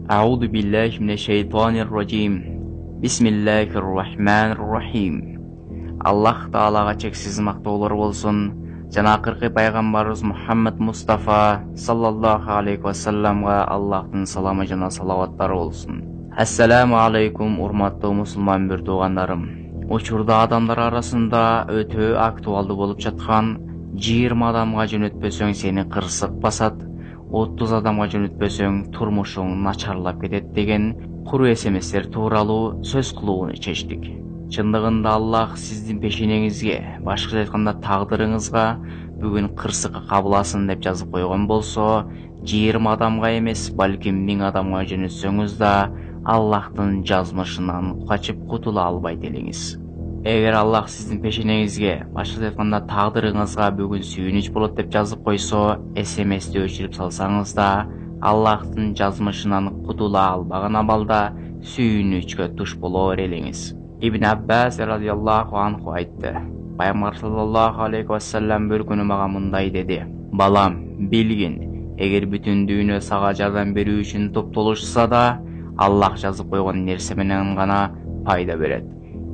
A'udhu billahi mineşşeytanirracim. Bismillahirrahmanirrahim. Allah Taalaga çeksiz maqtoolor bolsun. Jana akırkı Peygamberimiz Muhammed Mustafa sallallahu aleyhi ve sellem'ga Allah'ın salamı jana salavatları olsun. Assalamu aleykum urmatlı musulman bir tuğanlarım. Uçurda adamlar arasında ötö aktualdı bolup çatkan 20 adamga jönötpösöň seni kırsık basat, 30 adamga jönötpösöň turmuşuň naçarlap ketet degen kuru esemesler tuuralуу söz kılууну çeçtik. Çındığında Allah sizdin peşinеңizge, başka aytkanda taqdırыңызga bugün kırsıkı kabılasın dep жазып koygan bolso, 20 adamga emes, balkim 1000 adamga jönötsöňüz da Allah'tın жазмышынан kaçıp kutula albay deliňiz. Eger Allah sizdin peşinеңizge, başka aytkanda taqdırыңызga bugün sүйүнүч bolot dep жазып койсо, SMS'de öçürüp salsaňız da Allah'tın жазмышынан kutula albagan abalda sүйүнүчкө tuş bolor eliňiz. İbn Abbas radıyallahu anhu aytdı. Peygamber sallallahu aleyhi ve sellem bir günü maga mınday dedi. Balam, bilgin, eger bütün düýnö saga jardam berүү üçin toптолушса da Allah жазып койгон nerse menen gana payda beret.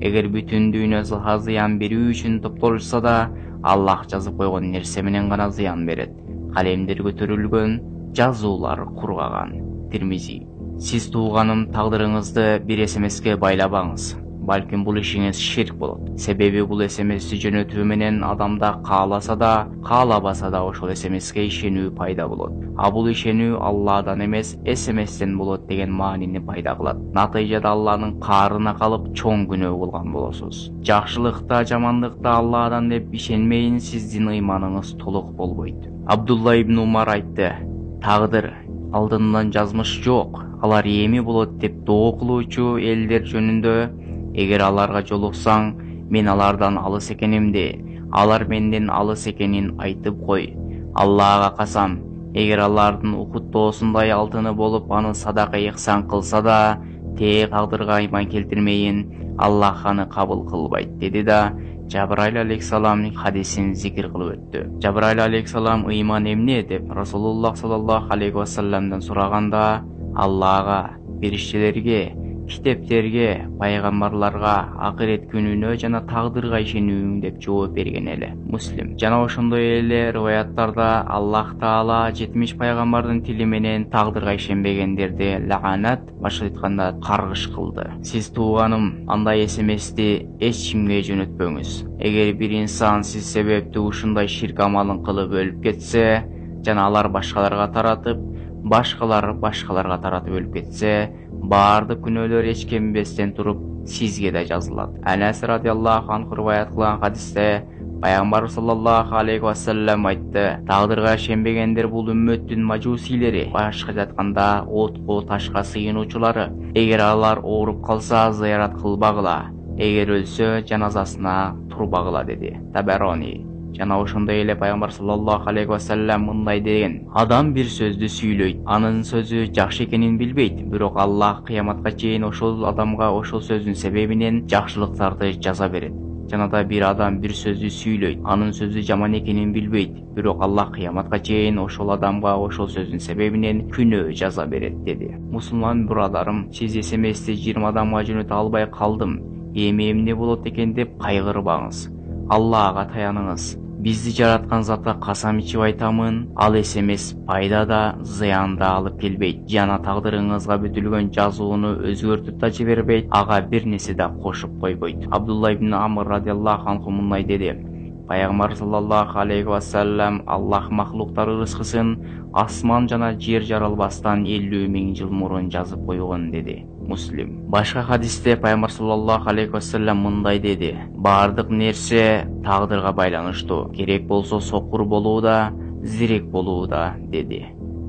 Eger bütün düýnö saga ziyan berүү üçin toптолушса da Allah жазып койгон nerse menen gana ziyan beret. Kalemler götürülgön, жазуулар kurgagan. Tirmizi. Siz tuğanım taqdırыңызды bir SMS'ge baylabaňız. Balkim bul işiniz şirk bolot. Sebebi bul SMS'i jönötүү menen adamda kaalasa da, kaalabasa da oşol SMS'ge işenүү payda bolot. A bul işenүү Allah'dan emes SMS'ten bolot degen maanini payda kılat. Natijada Allah'nın kaarına kalıp çoň günөө bolgan bolosuz. Jakşylykta, jamandykta Allah'dan dep işenmeyin, sizdin ыйманыңыз толук bolboýt. Abdullah ibn Umar aytdı. Taqdir aldından жазмыш жок. Alar emi bolot dep doo kılуучу elder jönündө eger alarga joluksaň, men alardan alys ekenimdi, alar menden alys ekenin aytyp koy. Allah'a kasam, eger alardın ukut doosундай altyny bolup аны sadaka yksan kılsa da, tee taqdyrga iman keltirmeyin, Allah аны kabul kılbayt dedi da, Cebrail aleyhissalam hadisin zikir kılıp öttü. Cebrail aleyhissalam iman emne dep Rasulullah sallallahu aleyhi ve sellem'den soraganda, Allah'a, birişçilerge, kiteplerge, paygambarlarga, ahiret gününe jana taqdyrga işenүүň dep жооп берген эле. Muslim. Jana ошондой эле riwayatlarda Allah Taala 70 paygambardын tili menen taqdyrga işenbegендерди la'anat, başka ayтканда каргыш kıldı. Siz tuğanım, андай SMS'ti eç kimge jönötpöňüz. Eger bir insan siz sebepti ушундай şirk amalын kılıp ölüp ketse, jana alar başkalarga taratıp, başkalarga taratıp ölüp ketse, bardyk günöөлөр eç kembestен turup sizge de жазылат. Anas radıyallahu anh riwayat kılan hadiste Peygamber sallallahu aleyhi ve sellem aytdı. Taqdyrga işenbegендер bul ümmettин majusileri, başka aytkanda otko taşka sıyınуучулары. Eger alar ооруп kalsa ziyarat kılbagıla, eger ölsö janazasına turbagıla dedi. Taberani. Jana ошондой эле Peygamber sallallahu aleyhi ve sellem mындай деген. Adam bir sözdü süйлөйт, anın sözü жакшы экенин билбейт, бирок Allah kıyamatка чейин ошол adamga ошол sözdүн себебинен жакшылыктарды жаза берет. Jana da bir adam bir sözdü süйлөйт, anın sözü жаман экенин билбейт, бирок Allah kıyamatка чейин ошол adamga ошол sözdүн себебинен күнөө жаза берет dedi. Musulman buralarım, siz SMS'te 20 adamga jönötө албай калдым, эми эмне болот экен деп кайгырбаңыз. Allah'a tayanыңыз. Bizdi jaratkan zata kasam içip aytamın, al SMS payda da ziyan da alıp kelbeyt. Jana taqdyrыңызга бүтүлгөн жазууну özgörtüp da жибербейт, aga bir nesi da koşup koyboyt. Abdullah ibn Amr radıyallahu anhu mындай dedi. Peygamber sallallahu aleyhi ve sellem Allah mahlukları rızkısın asman jana jer jaralbastan 50.000 yıl murun жазып koygun dedi. Muslim. Başka hadiste Peygamber sallallahu aleyhi ve sellem mындай dedi. Bardyk nerse taqdyrga baylanıştı. Kerek bolsa sokur boluu da, zirek boluu da dedi.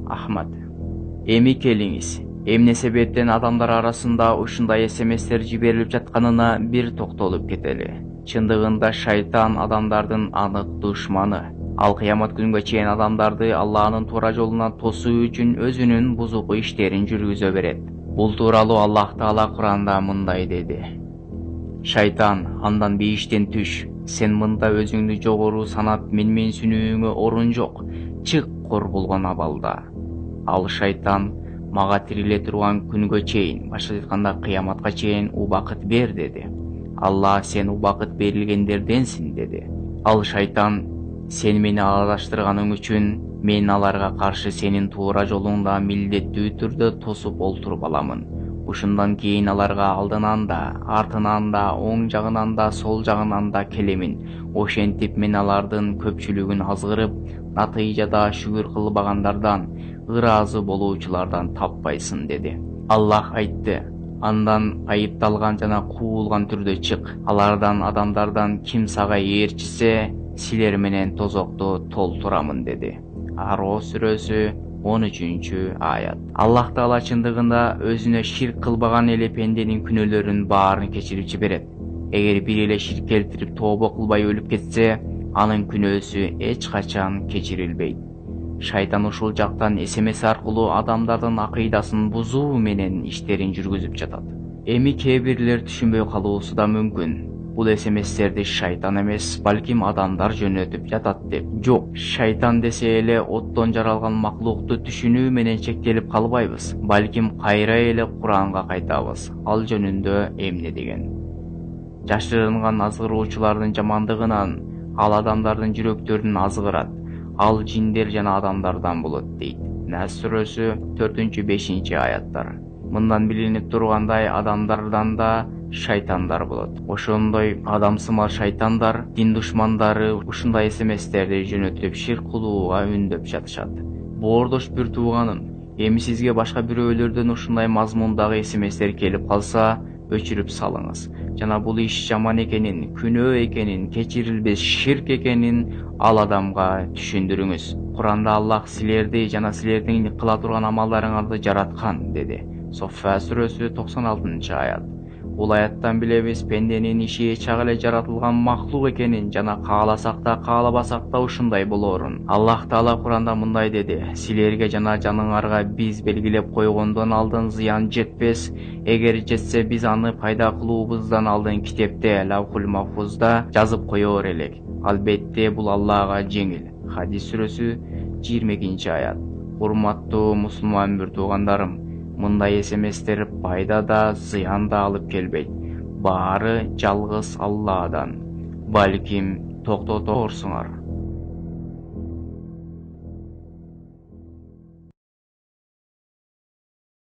Ahmad. Emi keliňiz. Emne sebepten adamlar arasında uşunday SMS'ler jiberilip жатканына bir toktolup keteli. Çındığında şeytan adamlardın anık düşmanı. Al kıyamat gününe çeyin adamlardı Allah'ın tora jolundan tosuu üçün özünün buzuqu işlerin жүрgüzө beret. Bul tuuralı Allah Taala Kur'anda mындай dedi. Şeytan, andan bir işten түш. Sen mында özüңdü jogorу sanap menmenсүнүүңө orun жок. Çık kor bolgon abalda. Al şeytan, Мага тириле турган күнгө чейин, башка айтканда кыяматка чейин убакыт бер деди. Алла сен убакыт берилгендерденсиң деди. Ал шайтан сен мени алдаштырганың үчүн мен аларга каршы сенин туура жолуңда милдеттүү түрдө тосуп олтуруп аламын. Ушундан кийин аларга алдынан да, артынан да, оң жагынан да, сол жагынан да келемин. Ошентип мен алардын көпчүлүгүн азгырып, натыйжада шүгүр кылбагандардан, ыраазы болуучулардан таппайсың деди. Аллах айтты: андан айыпталган жана куулган түрдө чык. Алардан адамдардан ким сага ээрчисе, силер менен тозокту толтурамын деди. Аро сүрөсү 13-аят. Аллах Таала чындыгында өзүнө ширк кылбаган эле пенденин күнөөлөрүнүн баарын кечирип жиберет. Эгер бир эле ширк келтирип тообо кылбай өлүп кетсе, анын күнөөсү эч качан кечирилбейт. Шайтан ушул жактан СМС аркылуу адамдардын акыйдасын бузуу менен иштерин жүргүзүп жатат. Эми кээ бирлер түшүнбөй калуусу да мүмкүн. Бул СМСтерди шайтан эмес, балким адамдар жөнөтүп жатат деп. Жок, шайтан десе эле оттон жаралган маклукту түшүнүү менен чектелип калбайбыз. Балким кайра эле Куранга кайтабыз. Ал жөнүндө эмне деген? Жашырынган азгыруучулардын жамандыгынан ал адамдардын жүрөктөрүн азгырат. Ал жиндер жана адамдардан болот дейт. Нас сүрөсү 4-5-аяттар. Мындан билинип тургандай, адамдардан да шайтандар болот. Ошондой адамсымар шайтандар, дин душмандары ушундай СМСтерди жөнөтүп ширк кылууга үндөп жатышат. Боордош бир тууганым, эми сизге башка бирөөлөрдөн ушундай мазмундагы СМСтер келип калса, өчүрүп салыңыз. Жана бул иш жаман экенин, күнөө экенин, кечирилбес ширк экенин ал адамга түшүндүрүңүз. Куранда Аллах силерди жана силердин кыла турган амалдарыңарды жараткан деди. Соффа сүрөсү 96-аят. Бул аяттан билебиз пенденин иши чак эле жаратылган махлук экенин жана кааласак да каалабасак да ушундай болорун. Аллах Таала Куранда мындай деди: силерге жана жаныңарга биз белгилеп койгондон алдын зыян жетпес, эгер жетсе биз аны пайда кылуубуздан алдын китепте Лавхул Махфузда жазып коёр элек. Албетте бул Аллага жеңил. Хадис сүрөсү 22-аят. Урматтуу мусулман бир туугандарым, мындай СМСтер пайда да, зыян да алып келбейт. Баары жалгыз Алладан. Балким токтоторсуңар.